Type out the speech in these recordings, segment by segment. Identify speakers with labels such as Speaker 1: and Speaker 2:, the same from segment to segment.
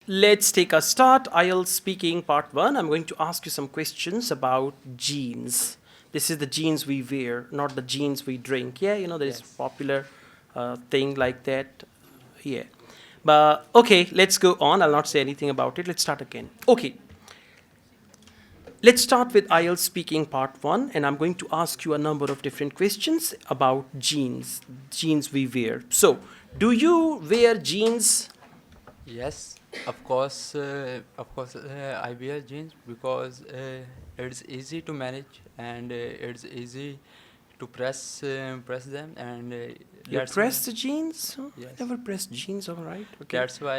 Speaker 1: let's take a start. IELTS speaking part 1. I'm going to ask you some questions about jeans. This is the jeans we wear, not the jeans we drink. Yeah, there is
Speaker 2: Yes.
Speaker 1: popular thing like that. Yeah. But okay, let's go on. I'll not say anything about it. Let's start again. Okay. Let's start with IELTS speaking part 1, and I'm going to ask you a number of different questions about jeans we wear. So, do you wear jeans?
Speaker 2: Yes. Of course, I wear jeans because it's easy to manage and it's easy to press them, and
Speaker 1: You
Speaker 2: that's why.
Speaker 1: press the jeans? Huh? I
Speaker 2: Yes.
Speaker 1: never pressed jeans, all right. Okay.
Speaker 2: That's why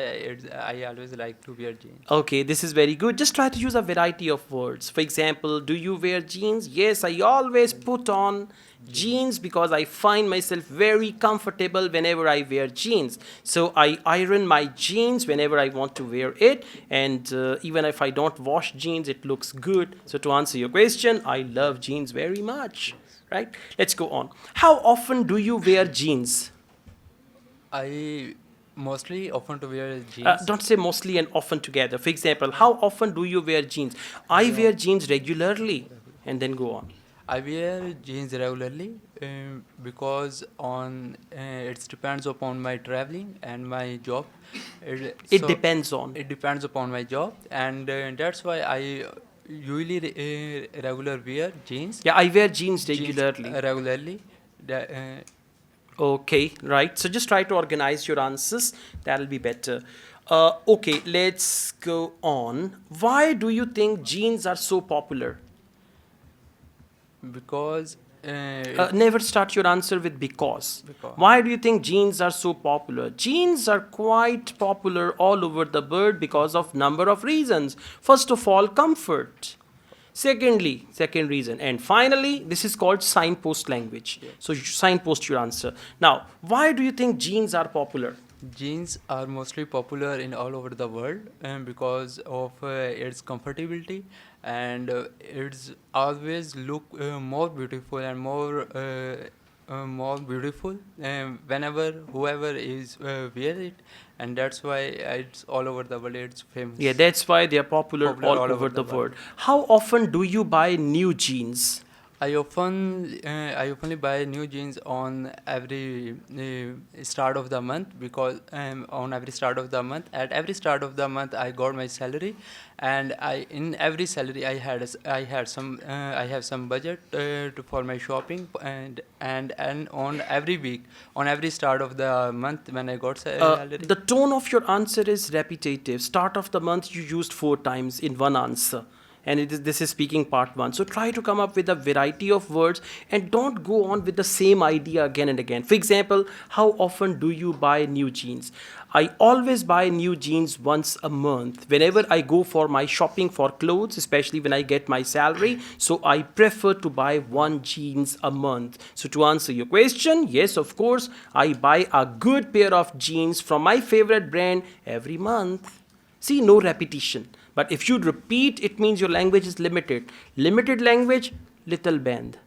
Speaker 2: I always like to wear jeans.
Speaker 1: Okay, this is very good. Just try to use a variety of words. For example, do you wear jeans? Yes, I always put on jeans because I find myself very comfortable whenever I wear jeans. So I iron my jeans whenever I want to wear it, and even if I don't wash jeans, it looks good. So to answer your question, I love jeans very much.
Speaker 2: Yes.
Speaker 1: Right? Let's go on. How often do you wear jeans?
Speaker 2: I mostly often to wear jeans.
Speaker 1: Don't say mostly and often together. For example, how often do you wear jeans? I wear jeans regularly, and then go on.
Speaker 2: I wear jeans regularly because on it depends upon my traveling and my job.
Speaker 1: It
Speaker 2: So
Speaker 1: depends on.
Speaker 2: it depends upon my job, and that's why I usually regular wear jeans.
Speaker 1: Yeah, I wear jeans
Speaker 2: Jeans
Speaker 1: regularly.
Speaker 2: regularly. That,
Speaker 1: Okay, right. So just try to organize your answers. That'll be better. Okay, let's go on. Why do you think jeans are so popular?
Speaker 2: because
Speaker 1: Never start your answer with because.
Speaker 2: because
Speaker 1: Why do you think jeans are so popular? Jeans are quite popular all over the world because of number of reasons. First of all, comfort. Secondly, second reason. And finally, this is called signpost language.
Speaker 2: yes.
Speaker 1: So you signpost your answer. Now, why do you think jeans are popular?
Speaker 2: Jeans are mostly popular in all over the world because of its comfortability, and it's always look more beautiful and more beautiful whenever whoever is wear it, and that's why it's all over the world. It's
Speaker 1: Yeah,
Speaker 2: famous,
Speaker 1: that's why they are popular
Speaker 2: popular
Speaker 1: all
Speaker 2: all over
Speaker 1: over
Speaker 2: the
Speaker 1: the
Speaker 2: world.
Speaker 1: world. How often do you buy new jeans?
Speaker 2: I oftenly buy new jeans on every start of the month because on every start of the month, at every start of the month I got my salary, and I in every salary I have some budget for my shopping, and on every week, on every start of the month when I got salary.
Speaker 1: The tone of your answer is repetitive. Start of the month you used 4 times in one answer. And this is speaking part 1. So try to come up with a variety of words and don't go on with the same idea again and again. For example, how often do you buy new jeans? I always buy new jeans once a month. Whenever I go for my shopping for clothes, especially when I get my salary, so I prefer to buy one jeans a month. So to answer your question, yes, of course, I buy a good pair of jeans from my favorite brand every month. See, no repetition. But if you repeat, it means your language is limited. Limited language, little band.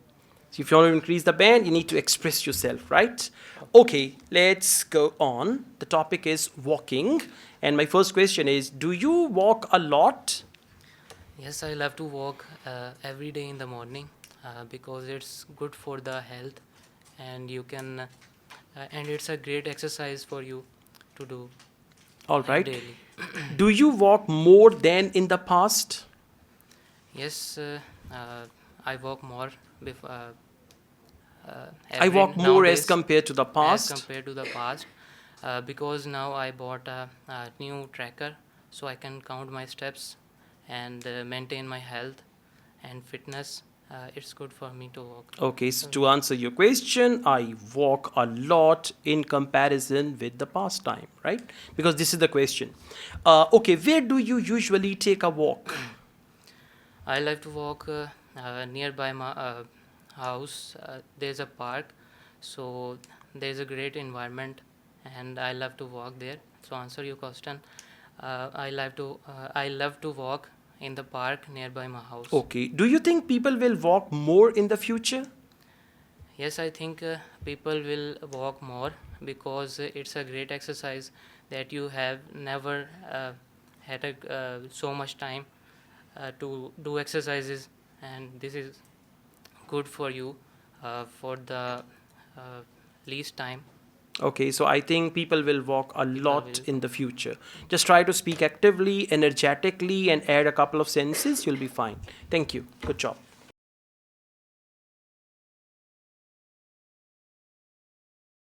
Speaker 1: So if you want to increase the band, you need to express yourself, right? Okay, let's go on. The topic is walking. And my first question is, do you walk a lot?
Speaker 3: Yes, I love to walk every day in the morning because it's good for the health, and you can, and it's a great exercise for you to do
Speaker 1: All right.
Speaker 3: daily.
Speaker 1: Do you walk more than in the past?
Speaker 3: Yes, I walk more
Speaker 1: I
Speaker 3: every
Speaker 1: walk more as
Speaker 3: nowadays
Speaker 1: compared to the
Speaker 3: as
Speaker 1: past.
Speaker 3: compared to the past because now I bought a new tracker, so I can count my steps and maintain my health and fitness. It's good for me to walk.
Speaker 1: Okay, so to answer your question, I walk a lot in comparison with the past time, right? Because this is the question. Okay, where do you usually take a walk?
Speaker 3: I like to walk nearby my house. There's a park, so there's a great environment, and I love to walk there. So answer your question. I love to walk in the park nearby my house.
Speaker 1: Okay, do you think people will walk more in the future?
Speaker 3: Yes, I think people will walk more because it's a great exercise that you have never had so much time to do exercises, and this is good for you for the uh, least time.
Speaker 1: Okay, so I think people will walk a lot
Speaker 3: will.
Speaker 1: in the future. Just try to speak actively, energetically, and add a couple of sentences. You'll be fine. Thank you. Good job.